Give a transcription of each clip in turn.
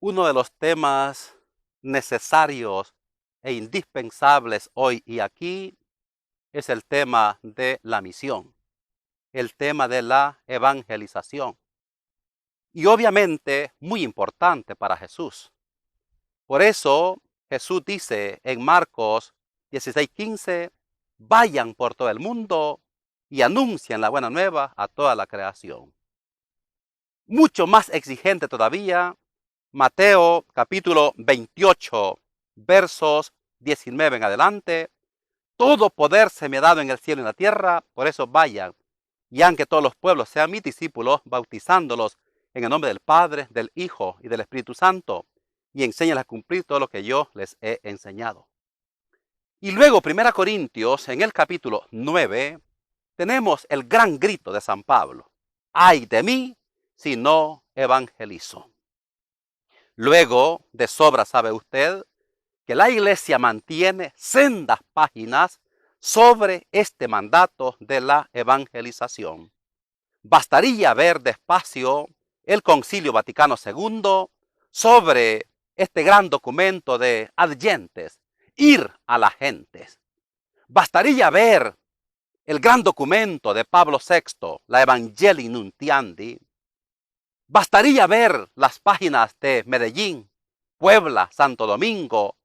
Uno de los temas necesarios e indispensables hoy y aquí es el tema de la misión, el tema de la evangelización. Y obviamente muy importante para Jesús. Por eso Jesús dice en Marcos 16:15, vayan por todo el mundo y anuncien la buena nueva a toda la creación. Mucho más exigente todavía, Mateo capítulo 28, versos 19 en adelante. Todo poder se me ha dado en el cielo y en la tierra, por eso vayan y hagan que todos los pueblos sean mis discípulos, bautizándolos en el nombre del Padre, del Hijo y del Espíritu Santo, y enséñales a cumplir todo lo que yo les he enseñado. Y luego, 1 Corintios, en el capítulo 9, tenemos el gran grito de San Pablo. ¡Ay de mí si no evangelizo! Luego, de sobra sabe usted que la Iglesia mantiene sendas páginas sobre este mandato de la evangelización. Bastaría ver despacio el Concilio Vaticano II sobre este gran documento de Ad Gentes, ir a las gentes. Bastaría ver el gran documento de Pablo VI, la Evangelii Nuntiandi. Bastaría ver las páginas de Medellín, Puebla, Santo Domingo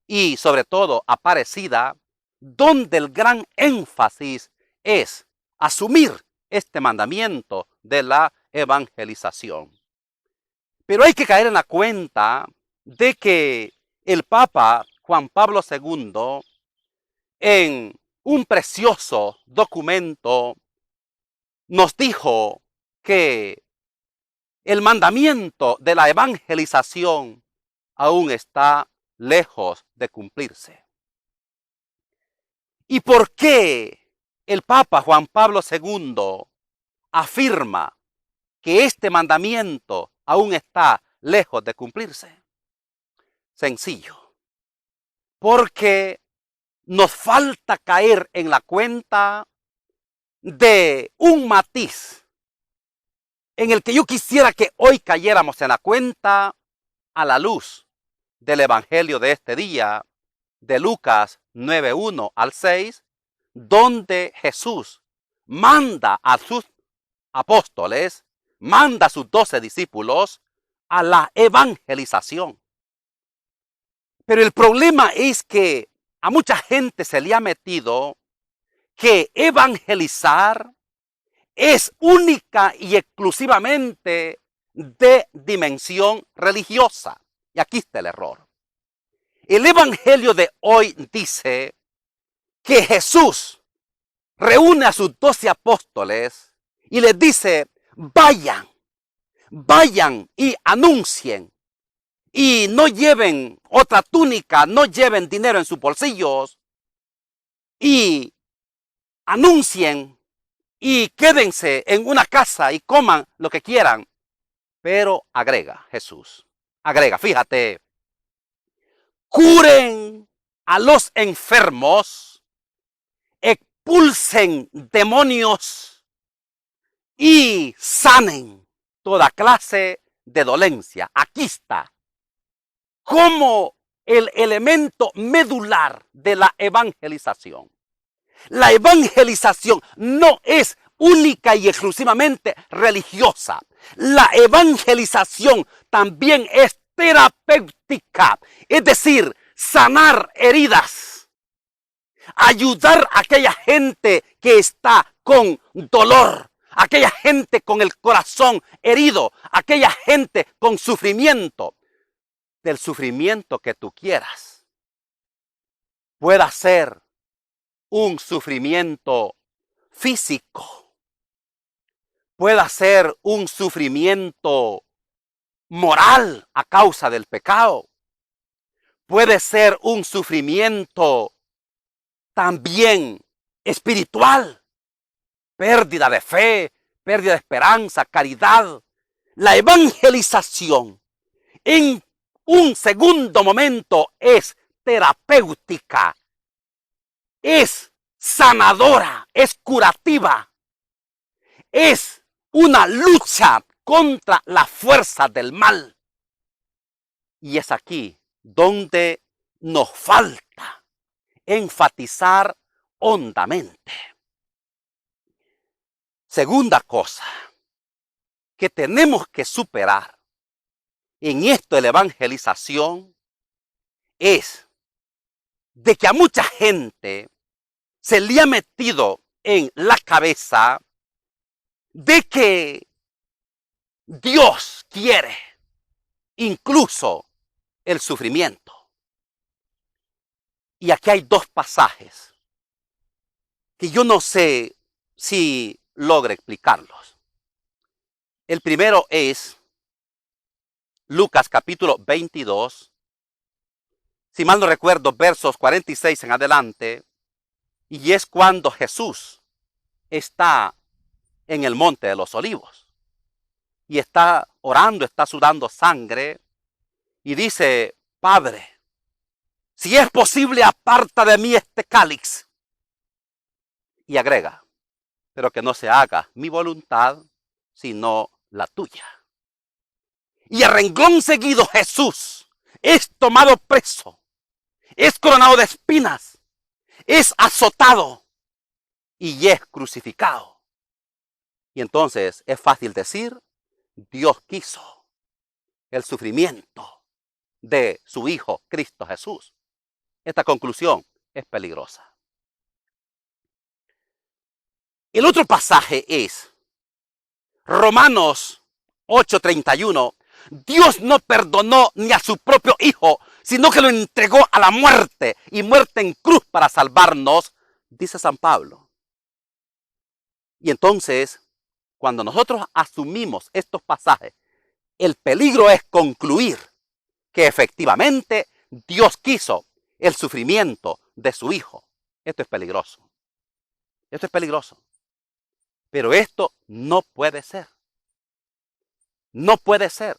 y sobre todo Aparecida, donde el gran énfasis es asumir este mandamiento de la evangelización. Pero hay que caer en la cuenta de que el Papa Juan Pablo II, en un precioso documento, nos dijo que el mandamiento de la evangelización aún está lejos de cumplirse. ¿Y por qué el Papa Juan Pablo II afirma que este mandamiento aún está lejos de cumplirse? Sencillo. Porque nos falta caer en la cuenta de un matiz en el que yo quisiera que hoy cayéramos en la cuenta a la luz del Evangelio de este día, de Lucas 9:1 al 6, donde Jesús manda a sus apóstoles, manda a sus 12 discípulos a la evangelización. Pero el problema es que a mucha gente se le ha metido que evangelizar es única y exclusivamente de dimensión religiosa. Y aquí está el error. El Evangelio de hoy dice que Jesús reúne a sus 12 apóstoles y les dice, vayan y anuncien. Y no lleven otra túnica, no lleven dinero en sus bolsillos. Y anuncien y quédense en una casa y coman lo que quieran. Pero agrega Jesús, fíjate, curen a los enfermos, expulsen demonios y sanen toda clase de dolencia. Aquí está como el elemento medular de la evangelización. La evangelización no es única y exclusivamente religiosa. La evangelización también es terapéutica, es decir, sanar heridas, ayudar a aquella gente que está con dolor, aquella gente con el corazón herido, aquella gente con sufrimiento, del sufrimiento que tú quieras. Pueda ser un sufrimiento físico, pueda ser un sufrimiento moral a causa del pecado, puede ser un sufrimiento también espiritual, pérdida de fe, pérdida de esperanza, caridad. La evangelización en un segundo momento es terapéutica, es sanadora, es curativa, es una lucha contra la fuerza del mal. Y es aquí donde nos falta enfatizar hondamente. Segunda cosa que tenemos que superar en esto de la evangelización es de que a mucha gente se le ha metido en la cabeza de que Dios quiere incluso el sufrimiento. Y aquí hay dos pasajes que yo no sé si logro explicarlos. El primero es Lucas capítulo 22, si mal no recuerdo, versos 46 en adelante, y es cuando Jesús está en el monte de los olivos y está orando, está sudando sangre y dice: Padre, si es posible, aparta de mí este cáliz. Y agrega: pero que no se haga mi voluntad, sino la tuya. Y a renglón seguido Jesús es tomado preso, es coronado de espinas, es azotado y es crucificado. Y entonces es fácil decir: Dios quiso el sufrimiento de su Hijo Cristo Jesús. Esta conclusión es peligrosa. El otro pasaje es Romanos 8:31. Dios no perdonó ni a su propio Hijo, sino que lo entregó a la muerte, y muerte en cruz para salvarnos, dice San Pablo. Y entonces, cuando nosotros asumimos estos pasajes, el peligro es concluir que efectivamente Dios quiso el sufrimiento de su Hijo. Esto es peligroso. Esto es peligroso. Pero esto no puede ser. No puede ser.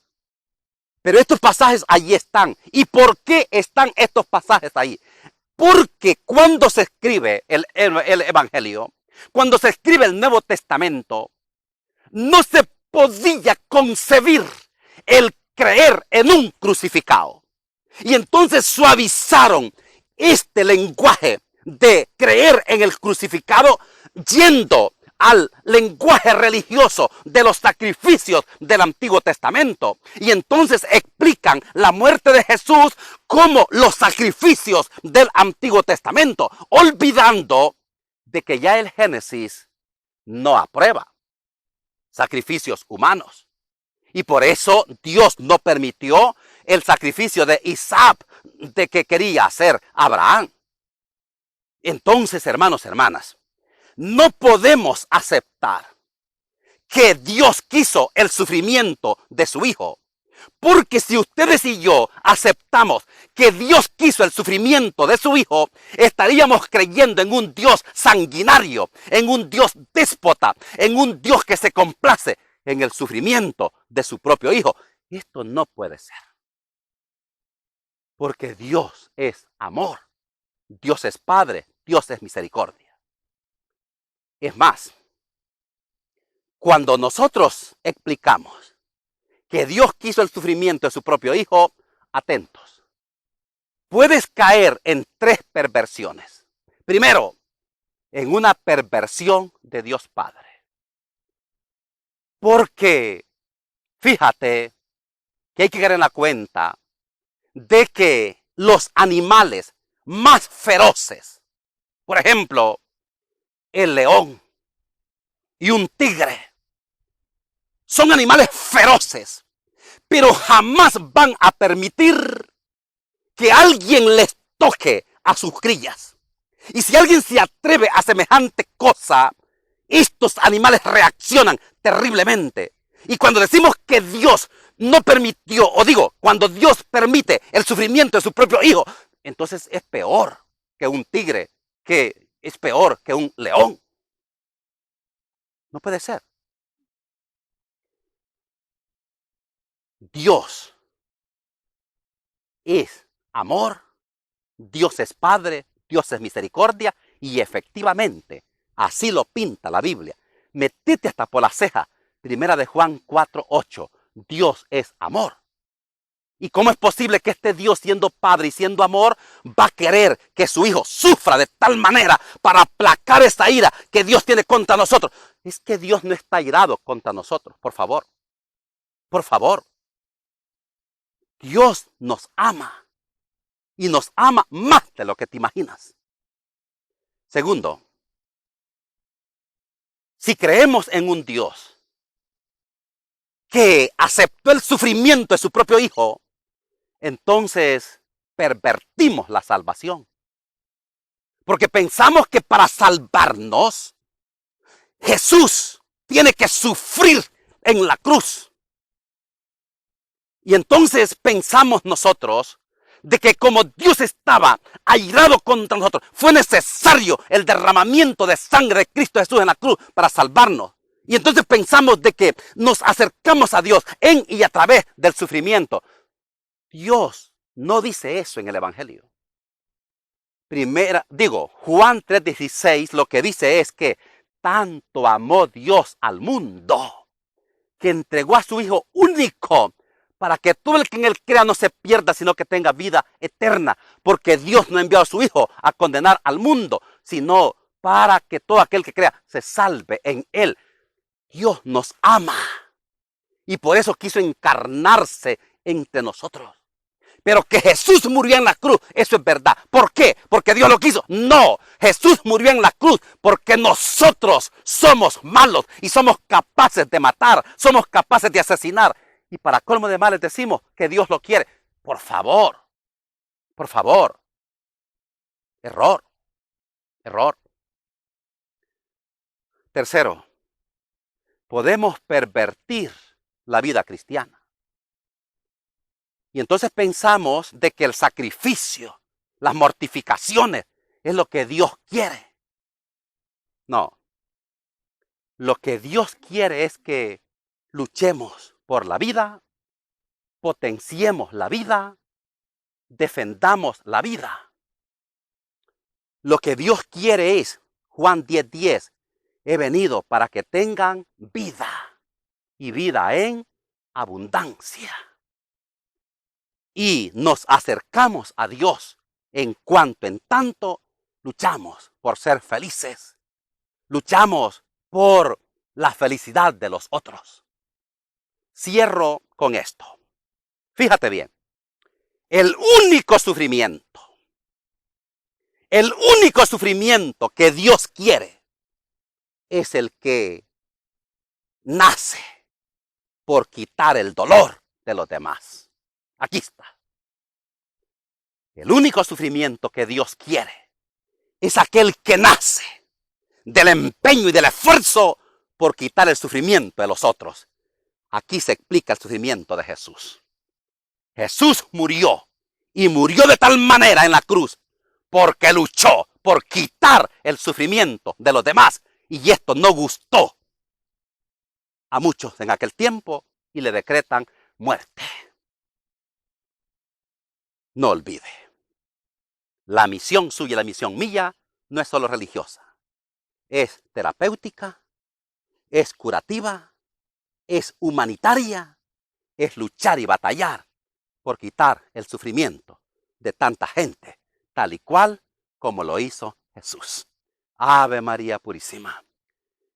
Pero estos pasajes ahí están. ¿Y por qué están estos pasajes ahí? Porque cuando se escribe el Evangelio, cuando se escribe el Nuevo Testamento, no se podía concebir el creer en un crucificado. Y entonces suavizaron este lenguaje de creer en el crucificado yendo al lenguaje religioso de los sacrificios del Antiguo Testamento. Y entonces explican la muerte de Jesús como los sacrificios del Antiguo Testamento, olvidando de que ya el Génesis no aprueba sacrificios humanos. Y por eso Dios no permitió el sacrificio de Isaac de que quería hacer Abraham. Entonces, hermanos, hermanas, no podemos aceptar que Dios quiso el sufrimiento de su Hijo. Porque si ustedes y yo aceptamos que Dios quiso el sufrimiento de su Hijo, estaríamos creyendo en un Dios sanguinario, en un Dios déspota, en un Dios que se complace en el sufrimiento de su propio Hijo. Esto no puede ser. Porque Dios es amor, Dios es Padre, Dios es misericordia. Es más, cuando nosotros explicamos que Dios quiso el sufrimiento de su propio Hijo, atentos. Puedes caer en tres perversiones. Primero, en una perversión de Dios Padre. Porque, fíjate, que hay que caer en la cuenta de que los animales más feroces, por ejemplo, el león y un tigre, son animales feroces, pero jamás van a permitir que alguien les toque a sus crías. Y si alguien se atreve a semejante cosa, estos animales reaccionan terriblemente. Y cuando decimos que Dios no permitió, o digo, cuando Dios permite el sufrimiento de su propio Hijo, entonces es peor que un tigre, que es peor que un león. No puede ser. Dios es amor, Dios es Padre, Dios es misericordia, y efectivamente así lo pinta la Biblia. Metete hasta por la ceja. Primera de Juan 4:8. Dios es amor. ¿Y cómo es posible que este Dios, siendo Padre y siendo amor, va a querer que su Hijo sufra de tal manera para aplacar esa ira que Dios tiene contra nosotros? Es que Dios no está irado contra nosotros, por favor. Por favor. Dios nos ama. Y nos ama más de lo que te imaginas. Segundo, si creemos en un Dios que aceptó el sufrimiento de su propio Hijo, entonces pervertimos la salvación. Porque pensamos que para salvarnos, Jesús tiene que sufrir en la cruz. Y entonces pensamos nosotros de que como Dios estaba airado contra nosotros, fue necesario el derramamiento de sangre de Cristo Jesús en la cruz para salvarnos. Y entonces pensamos de que nos acercamos a Dios en y a través del sufrimiento. Dios no dice eso en el Evangelio. Juan 3:16 lo que dice es que tanto amó Dios al mundo que entregó a su Hijo único para que todo el que en él crea no se pierda, sino que tenga vida eterna. Porque Dios no envió a su Hijo a condenar al mundo, sino para que todo aquel que crea se salve en él. Dios nos ama y por eso quiso encarnarse entre nosotros. Pero que Jesús murió en la cruz, eso es verdad. ¿Por qué? ¿Porque Dios lo quiso? No, Jesús murió en la cruz porque nosotros somos malos y somos capaces de matar, somos capaces de asesinar. Y para colmo de males decimos que Dios lo quiere. Por favor, por favor. Error, error. Tercero, podemos pervertir la vida cristiana. Y entonces pensamos de que el sacrificio, las mortificaciones, es lo que Dios quiere. No. Lo que Dios quiere es que luchemos por la vida, potenciemos la vida, defendamos la vida. Lo que Dios quiere es, Juan 10:10, he venido para que tengan vida y vida en abundancia. Y nos acercamos a Dios en tanto luchamos por ser felices. Luchamos por la felicidad de los otros. Cierro con esto. Fíjate bien. El único sufrimiento que Dios quiere es el que nace por quitar el dolor de los demás. Aquí está. El único sufrimiento que Dios quiere es aquel que nace del empeño y del esfuerzo por quitar el sufrimiento de los otros. Aquí se explica el sufrimiento de Jesús. Jesús murió y murió de tal manera en la cruz porque luchó por quitar el sufrimiento de los demás. Y esto no gustó a muchos en aquel tiempo y le decretan muerte. No olvide, la misión suya y la misión mía no es solo religiosa, es terapéutica, es curativa, es humanitaria, es luchar y batallar por quitar el sufrimiento de tanta gente, tal y cual como lo hizo Jesús. Ave María Purísima.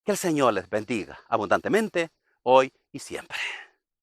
Que el Señor les bendiga abundantemente hoy y siempre.